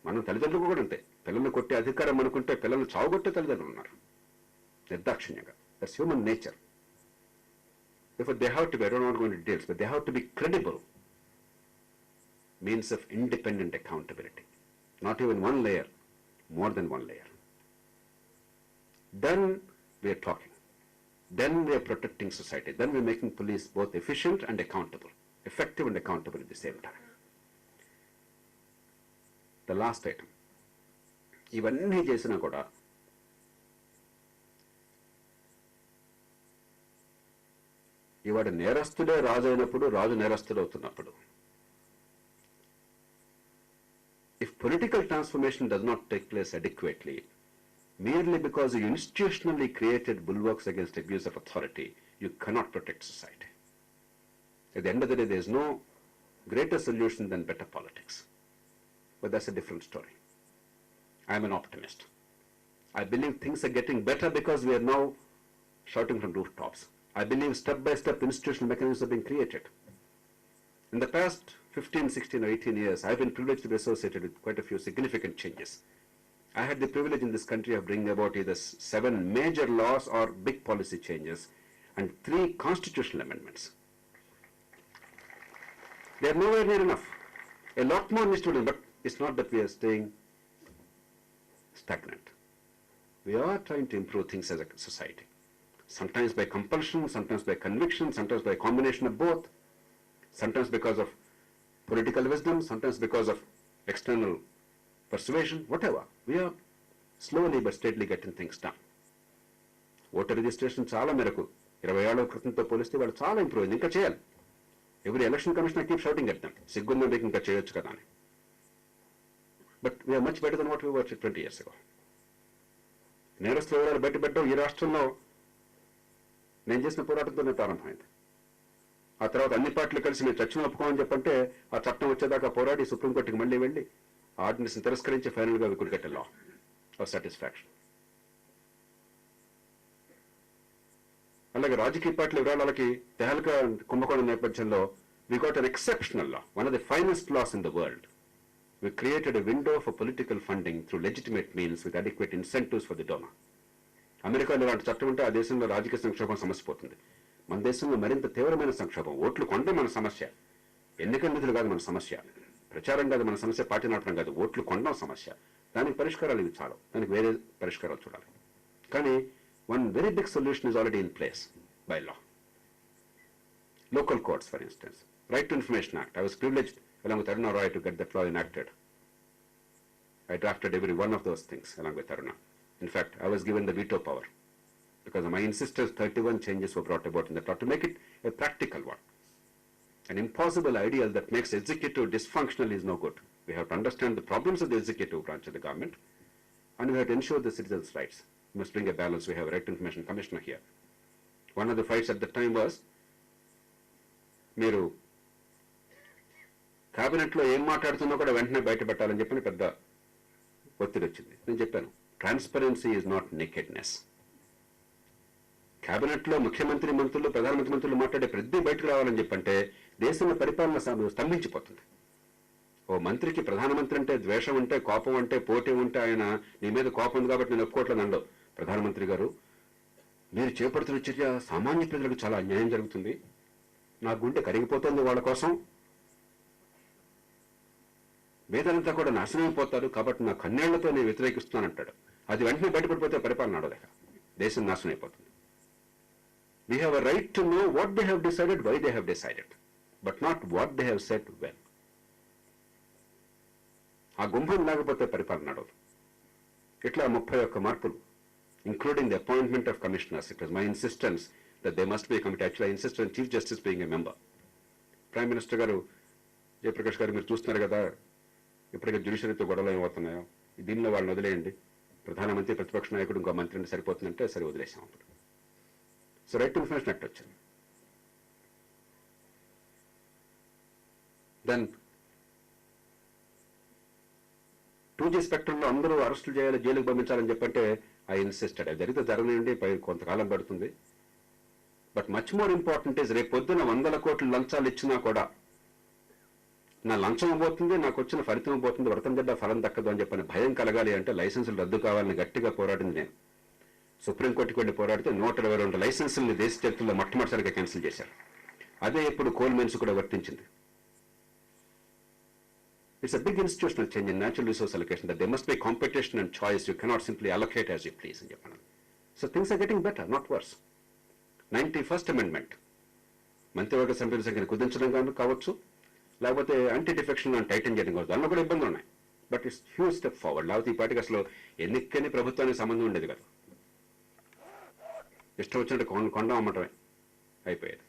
మనం తల్లిదండ్రులు కూడా అంతే. పిల్లల్ని కొట్టే అధికారం అనుకుంటే పిల్లల్ని చావుగొట్టే తల్లిదండ్రులు ఉన్నారు నిర్దాక్షిణ్యంగా. That's human nature. Therefore, they have to be, I don't want to go into details, but they have to be credible means of independent accountability. Not even one layer, more than one layer. Then we are talking. Then we are protecting society. Then we are making police both efficient and accountable. Effective and accountable at the same time. The last item. ఇవన్నీ చేసినా కూడా ఇవాడ నేరస్తుడే రాజు అయినప్పుడు, రాజు నేరస్తుడు అవుతున్నప్పుడు, if political transformation does not take place adequately, merely because you institutionally created bulwarks against abuse of authority, you cannot protect society. At the end of the day, there is no greater solution than better politics. But that's a different story. I am an optimist. I believe things are getting better because we are now shouting from rooftops. I believe step-by-step institutional mechanisms are being created. In the past 15, 16 or 18 years, I've been privileged to be associated with quite a few significant changes. I had the privilege in this country of bringing about either 7 major laws or big policy changes and 3 constitutional amendments. They are nowhere near enough. A lot more needs to be done, but it's not that we are staying stagnant. We are trying to improve things as a society. Sometimes by compulsion, sometimes by conviction, sometimes by a combination of both, sometimes because of political wisdom, sometimes because of external persuasion, whatever. We are slowly but steadily getting things done. Voter registration చాలా మేరకు 20 ఏళ్ల క్రితంతో పోలిస్తే వాళ్ళు చాలా improve అయింది. ఇంకా చేయాలి. Every election commission keep shouting at them, సిగ్గుందా మీకు ఇంకా చేయొచ్చు కదా అని. But we are much better than what we were 20 years ago. నేరస్తుల వివరాలు బయటపెట్టడం ఈ రాష్ట్రంలో నేను చేసిన పోరాటంతోనే ప్రారంభమైంది. ఆ తర్వాత అన్ని పార్టీలు కలిసి మీరు చర్చను ఒప్పుకోమని చెప్పంటే ఆ చట్టం వచ్చేదాకా పోరాడి సుప్రీంకోర్టుకి మళ్ళీ వెళ్ళి ఆర్డినెన్స్ని తిరస్కరించి ఫైనల్గా we could get a law of satisfaction. అలాగే రాజకీయ పార్టీల వివరాలకి తెహల్కా కుంభకోణం నేపథ్యంలో we got an exceptional law, one of the finest laws in the world. We created a window for political funding through legitimate means with adequate incentives for the donor. అమెరికాలో ఇలాంటి చట్టం ఉంటే ఆ దేశంలో రాజకీయ సంక్షోభం సమస్య పోతుంది. మన దేశంలో మరింత తీవ్రమైన సంక్షోభం, ఓట్లు కొనడం మన సమస్య, ఎన్నికల నిధులు కాదు మన సమస్య, ప్రచారం కాదు మన సమస్య, పార్టీ నడపడం కాదు, ఓట్లు కొనడం సమస్య. దానికి పరిష్కారాలు ఇవి చాలు, దానికి వేరే పరిష్కారాలు చూడాలి. కానీ one very big solution is already in place by law. Local courts, for instance. Right to Information Act. I was privileged, along with Aruna Roy, to get that law enacted. I drafted every one of those things along with Aruna. In fact, I was given the veto power because of my insistence. 31 changes were brought about in that law to make it a practical one. An impossible ideal that makes executive dysfunctional is no good. We have to understand the problems of the executive branch of the government, and we have to ensure the citizens' rights. We must bring a balance. We have a Right to Information Commissioner here. One of the fights at the time was, మీరు క్యాబినెట్లో ఏం మాట్లాడుతున్నా కూడా వెంటనే బయట పెట్టాలని చెప్పని పెద్ద ఒత్తిడి వచ్చింది. నేను చెప్పాను, ట్రాన్స్పరెన్సీ ఈజ్ నాట్ నేకెడ్నెస్. క్యాబినెట్లో ముఖ్యమంత్రి మంత్రులు, ప్రధానమంత్రి మంత్రులు మాట్లాడే ప్రతి బయటకు రావాలని చెప్పంటే దేశంలో పరిపాలన స్తంభించిపోతుంది. ఓ మంత్రికి ప్రధానమంత్రి అంటే ద్వేషం ఉంటే, కోపం అంటే, పోటీ ఉంటే, ఆయన నీ మీద కోపం ఉంది కాబట్టి నేను ఒప్పుకోవట్లేదు అనడం. ప్రధానమంత్రి గారు, మీరు చేపడుతున్న చర్య సామాన్య ప్రజలకు చాలా అన్యాయం జరుగుతుంది, నా గుండె కరిగిపోతుంది వాళ్ళ కోసం, వేదనంతా కూడా నాశనం అయిపోతారు, కాబట్టి నా కన్నేళ్లతో నేను వ్యతిరేకిస్తున్నానంటాడు. అది వెంటనే బయటపడిపోతే పరిపాలన నడవలేక దేశం నాశనం అయిపోతుంది. We have a right to know what they have decided, why they have decided, but not what they have said when. ఆ గుంభం లేకపోతే పరిపాలన నడవదు. ఇట్లా 31 మార్పులు, including the appointment of commissioners. It was my insistence that there must be a committee. Actually, I insisted on Chief Justice being a member. Prime Minister గారు, జయప్రకాష్ గారు, మీరు చూస్తున్నారు కదా ఇప్పటికే జ్యుడిషియరీతో గొడవలు ఏమవుతున్నాయో, దీనిలో వాళ్ళని వదిలేయండి, ప్రధానమంత్రి ప్రతిపక్ష నాయకుడు ఇంకో మంత్రిని సరిపోతుందంటే సరే వదిలేసాం అప్పుడు. So right to information act వచ్చింది. దెన్ 2G స్పెక్ట్రంలో అందరూ అరెస్టులు చేయాలి, జైలుకు పంపించాలని చెప్పంటే ఐ ఇన్సిస్టెడ్. అది జరిగితే జరగనండి, కొంతకాలం పడుతుంది. But much more important is రేపు పొద్దున 100 కోట్ల లంచాలు ఇచ్చినా కూడా నా లంచం పోతుంది, నాకు వచ్చిన ఫలితం పోతుంది, వ్రతం చెడ్డ ఫలం దక్కదు అని చెప్పని భయం కలగాలి అంటే లైసెన్సులు రద్దు కావాలని గట్టిగా పోరాడింది నేను. సుప్రీంకోర్టుకి వెళ్ళి పోరాడితే 122 లైసెన్సుల్ని దేశ చరిత్రలో మొట్టమొదటిసారిగా క్యాన్సిల్ చేశారు. అదే ఇప్పుడు కోల్ మైన్స్ కూడా వర్తించింది. It's a big institutional change in natural resource allocation that there must be competition and choice. You cannot simply allocate as you please in Japan. So things are getting better, not worse. 91st Amendment. మంత్రివర్గ సభ్యుల సంఖ్యను కుదించడం కావచ్చు, లేకపోతే anti defection అని టైటన్ చేయడం కావచ్చు, దానిలో కూడా ఇబ్బందులు ఉన్నాయి. But it's huge step forward. లేకపోతే ఈ పార్టీకి అసలు ఎన్నికని ప్రభుత్వానికి సంబంధం ఉండేది కదా. ఇష్టం వచ్చినట్టు కొండ అమ్మటమే అయిపోయేది.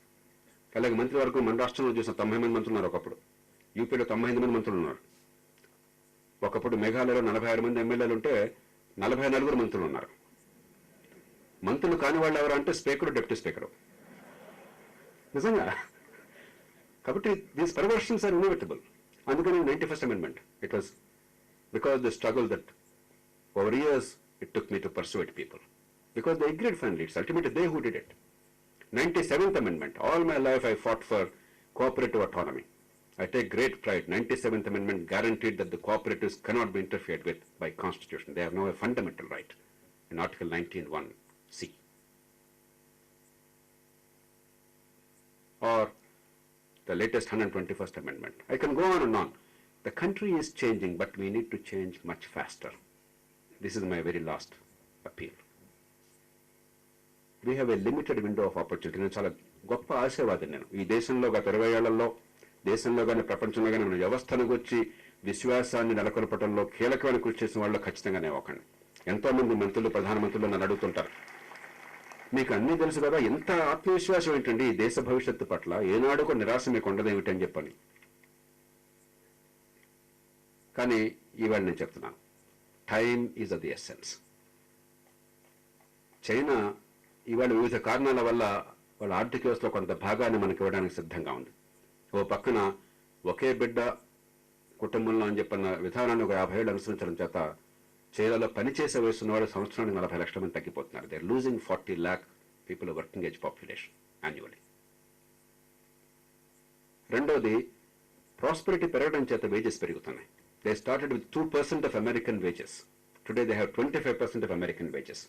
అలాగే మంత్రివర్గం మన రాష్ట్రంలో చూసిన 90 మంది మంత్రులు ఉన్నారు ఒకప్పుడు. యూపీలో 98 మంది మంత్రులు ఉన్నారు. ఒకప్పుడు మేఘాలయలో 46 మంది ఎమ్మెల్యేలు ఉంటే 44 మంత్రులు ఉన్నారు. మంత్రులు కాని వాళ్ళు ఎవరు అంటే స్పీకరు, డిప్యూటీ స్పీకరు. నిజంగా. కాబట్టి దీస్ పర్వర్షన్స్ ఆర్ ఇన్ఎవిటబుల్. అందుకని 91st Amendment, it was because the struggle that over years it took me to persuade people. Because they agreed finally. It's ultimately they who did it. 97th Amendment. All my life I fought for cooperative autonomy. I take great pride. 97th Amendment guaranteed that the cooperatives cannot be interfered with by Constitution. They have now a fundamental right in Article 19(1)(c). Or the latest 121st Amendment. I can go on and on. The country is changing, but we need to change much faster. This is my very last appeal. We have a limited window of opportunity. నేను చాలా గొప్ప ఆశావాది. నేను ఈ దేశంలో గత 20 ఏళ్లలో దేశంలో కానీ ప్రపంచంలో కానీ మన వ్యవస్థను వచ్చి విశ్వాసాన్ని నెలకొల్పడంలో కీలకమైన కృషి చేసిన వాళ్ళు ఖచ్చితంగా నేను ఒకండి. ఎంతో మంది మంత్రులు, ప్రధానమంత్రులు నన్ను అడుగుతుంటారు, మీకు అన్నీ తెలుసు కదా, ఎంత ఆత్మవిశ్వాసం ఏంటండి ఈ దేశ భవిష్యత్తు పట్ల, ఏనాడు ఒక నిరాశ మీకు ఉండదేమిటి అని చెప్పని. కానీ ఇవాళ నేను చెప్తున్నాను, time is of the essence. China ఇవాళ వివిధ కారణాల వల్ల వాళ్ళ ఆర్థిక వ్యవస్థలో కొంత భాగాన్ని మనకి ఇవ్వడానికి సిద్ధంగా ఉంది. ఓ పక్కన ఒకే బిడ్డ కుటుంబంలో అని చెప్పిన విధానాన్ని ఒక 50 ఏళ్ళు అనుసరించడం చేత చైనాలో పనిచేసే వయసున్న వాళ్ళు సంవత్సరానికి 40 లక్షల మంది తగ్గిపోతున్నారు. They are losing 40 lakh people working age population annually. రెండోది, ప్రాస్పెరిటీ పెరగడం చేత వేజెస్ పెరుగుతున్నాయి. They started with 2% of American wages. Today they have 25% of American wages.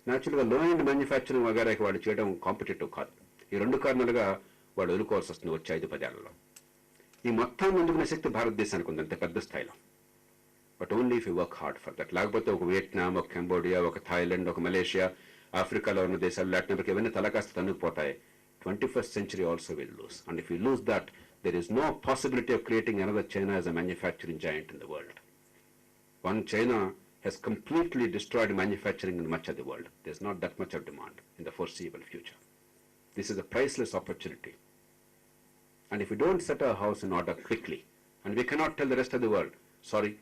న్యాచురల్గా లో ఎండ్ మ్యానుఫ్యాక్చరింగ్ వగేరాకి వాళ్ళు చేయడం కాంపిటేటివ్ కాదు. ఈ 2 కారణాలుగా వాళ్ళు ఎదుర్కోవాల్సి వస్తుంది వచ్చే 5-10 ఏళ్లలో. ఈ మొత్తాన్ని అందుకునే శక్తి భారతదేశానికి ఉంది అంతే పెద్ద స్థాయిలో. But only if you work hard for that. లేకపోతే ఒక వియట్నాం, ఒక కంబోడియా, ఒక థాయిలాండ్, ఒక మలేషియా, ఆఫ్రికాలో ఉన్న దేశాలు, లాటిన్ అమెరికా ఇవన్నీ తలకాస్త తన్నుకుపోతాయి. 21st century also will lose. And if you lose that, there is no possibility of creating another China as a manufacturing giant in the world. One China has completely destroyed manufacturing in much of the world. There's not that much of demand in the foreseeable future. This is a priceless opportunity. And if we don't set our house in order quickly, and we cannot tell the rest of the world, sorry,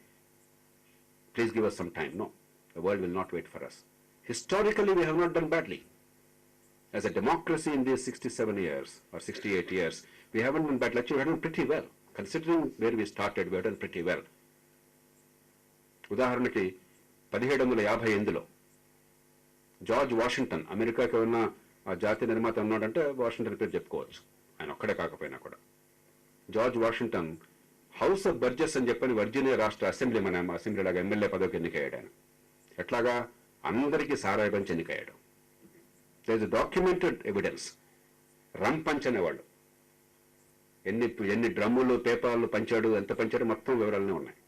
please give us some time. No, the world will not wait for us. Historically, we have not done badly. As a democracy in these 67 years or 68 years, we haven't done badly. Actually, we have done pretty well. Considering where we started, we have done pretty well. ఉదాహరణకి 1758లో George Washington, అమెరికాకి ఉన్న ఆ జాతీయ నిర్మాత ఉన్నాడంటే Washington పేరు చెప్పుకోవచ్చు. ఆయన ఒక్కడే కాకపోయినా కూడా George Washington house of Burgess అని చెప్పని వర్జీనియా రాష్ట్ర అసెంబ్లీ, మన అసెంబ్లీ లాగా ఎమ్మెల్యే పదవికి ఎన్నికయ్యాడు. ఆయన ఎట్లాగా అందరికీ సారాయి పంచి ఎన్నికయ్యాడు. There is documented evidence. Rum punch అనేవాళ్ళు ఎన్ని డ్రమ్ములు, పేపర్లు పంచాడు, ఎంత పంచాడు, మొత్తం వివరాలనే ఉన్నాయి.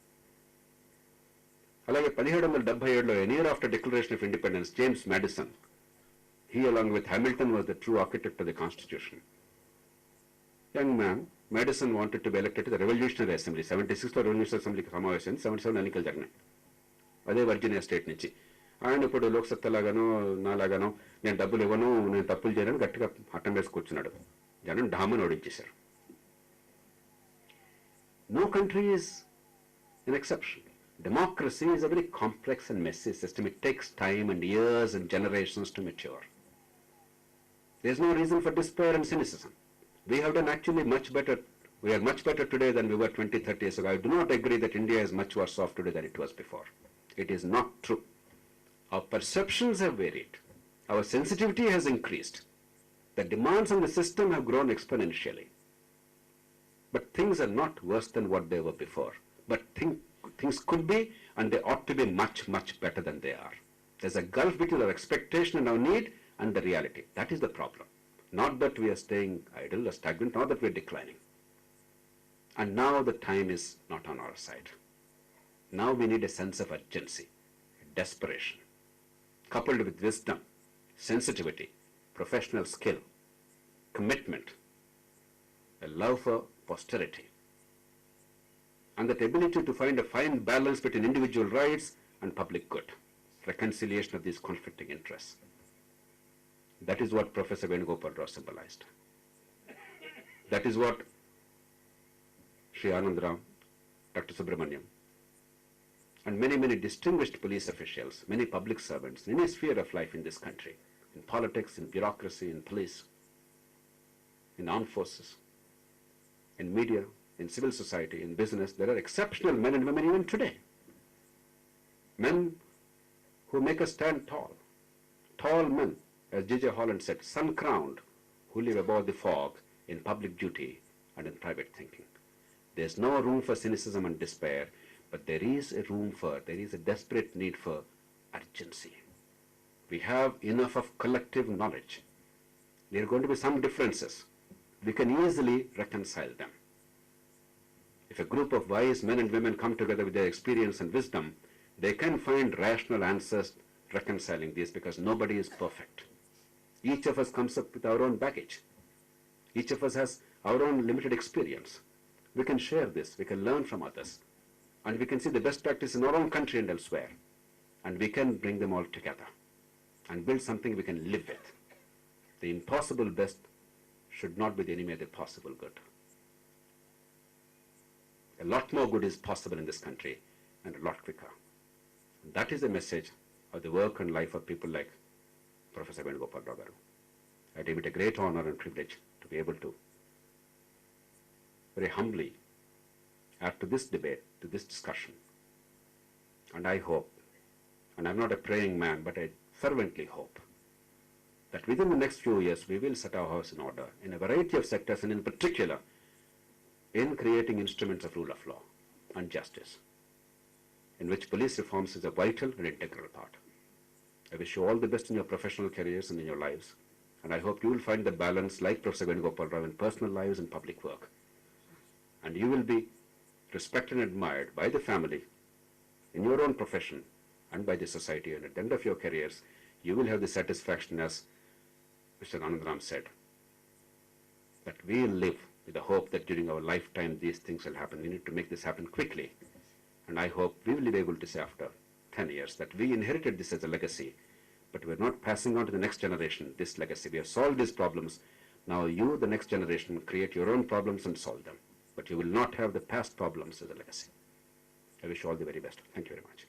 అలాగే 1777లో an year after declaration of independence, James Madison, he along with Hamilton was the true architect of the Constitution. Young man, Madison wanted to be elected to the Revolutionary Assembly. 76లో రెవల్యూషనరీ అసెంబ్లీకి సమావేశం, 77 ఎన్నికలు జరిగినాయి అదే Virginia state నుంచి. ఆయన ఇప్పుడు లోక్సత్తాలాగానో నాలాగానో నేను డబ్బులు ఇవ్వను, నేను తప్పులు చేయను గట్టిగా హఠం వేసి కూర్చున్నాడు. జనం ఢామని ఓడించేశారు. No country is an exception. Democracy is a very complex and messy system. It takes time and years and generations to mature. There is no reason for despair and cynicism. We have done actually much better. We are much better today than we were 20-30 years ago. I do not agree that India is much worse off today than it was before. It is not true. Our perceptions have varied. Our sensitivity has increased. The demands on the system have grown exponentially. But things are not worse than what they were before. But things could be, and they ought to be much, much better than they are. There's a gulf between our expectation and our need and the reality. That is the problem. Not that we are staying idle or stagnant, not that we are declining. And now the time is not on our side. Now we need a sense of urgency, desperation, coupled with wisdom, sensitivity, professional skill, commitment, a love for posterity, and that ability to find a fine balance between individual rights and public good, reconciliation of these conflicting interests. That is what Professor Venugopal Rao symbolized. That is what Sri Anandaram, Dr. Subramaniam, and many, many distinguished police officials, many public servants, in any sphere of life in this country, in politics, in bureaucracy, in police, in armed forces, in media, in civil society, in business, there are exceptional men and women even today. Men who make us stand tall. Tall men, as J.J. Holland said, sun-crowned, who live above the fog in public duty and in private thinking. There's no room for cynicism and despair, but there is a desperate need for urgency. We have enough of collective knowledge. There are going to be some differences. We can easily reconcile them. If a group of wise men and women come together with their experience and wisdom, they can find rational answers reconciling these, because nobody is perfect. Each of us comes up with our own baggage. Each of us has our own limited experience. We can share this, we can learn from others, and we can see the best practice in our own country and elsewhere, and we can bring them all together and build something we can live with. The impossible best should not be the enemy of the possible good. A lot more good is possible in this country, and a lot quicker. And that is the message of the work and life of people like Professor Venugopal Rao. I deem it a great honor and privilege to be able to very humbly add to this debate, to this discussion. And I hope, and I'm not a praying man, but I fervently hope, that within the next few years we will set our house in order in a variety of sectors, and in particular in creating instruments of rule of law and justice, in which police reforms is a vital and integral part. I wish you all the best in your professional careers and in your lives, and I hope you will find the balance like Professor Venugopal Rao in personal lives and public work. And you will be respected and admired by the family, in your own profession, and by the society. And at the end of your careers, you will have the satisfaction, as Mr. Anandaram said, that we will live with the hope that during our lifetime these things will happen. We need to make this happen quickly. And I hope we will be able to say after 10 years that we inherited this as a legacy, but we're not passing on to the next generation this legacy. We have solved these problems. Now you, the next generation, create your own problems and solve them. But you will not have the past problems as a legacy. I wish you all the very best. Thank you very much.